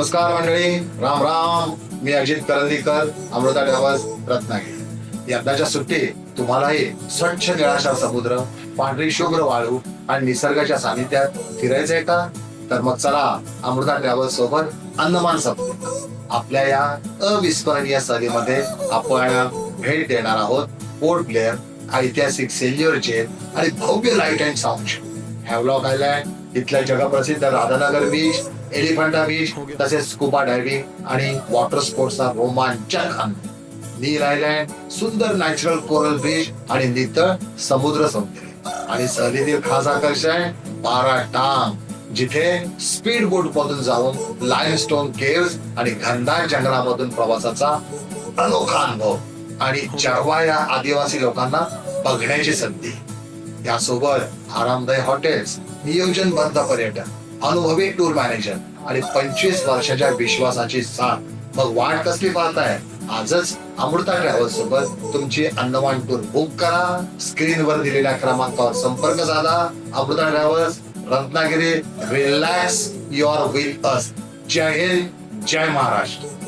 नमस्कार मंडळी, राम राम. मी अजित करंदीकर, अमृता ट्रॅव्हल्स, रत्नागिरी. यंदाच्या सुट्टीत तुम्हालाही स्वच्छ निळाशार समुद्र, पांढरी शुभ्र वाळू आणि निसर्गाच्या सानिध्यात फिरायचंय का? तर मग चला अमृता ट्रॅव्हल्स सोबत अंदमान समुद्र. आपल्या या अविस्मरणीय सहलीमध्ये आपण भेट देणार आहोत पोर्ट ब्लेअर, ऐतिहासिक सेल्युअर जेल आणि भव्य light and sound show, Havelock island, इथल्या जगप्रसिद्ध राधानगर बीच, एलिफंटा बीच, तसेच स्कुबा डायव्हिंग आणि वॉटर स्पोर्ट्सचा रोमांचक आनंद, नील आयलँड, सुंदर नॅचरल कोरल बीच आणि नितळ समुद्र सौंदर्य आणि सहलीतील खास आकर्षण 12 टांग, जिथे स्पीड बोट मधून जाऊन लाईमस्टोन केव्स आणि घनदाट जंगलामधून प्रवासाचा अनोखा अनुभव आणि जरवा या आदिवासी लोकांना बघण्याची संधी. यासोबत आरामदायी हॉटेल्स, नियोजनबद्ध पर्यटन, अनुभवी टूर मॅनेजर आणि 25 वर्षाच्या विश्वासाची साथ. मग वाट कसली पाहताय? आजच अमृता ट्रॅव्हल्स सोबत तुमची अंदमान टूर बुक करा. स्क्रीनवर दिलेल्या क्रमांकावर संपर्क साधा. Amrita travels, Ratnagiri. Relax your with us. जय हिंद, जय महाराष्ट्र.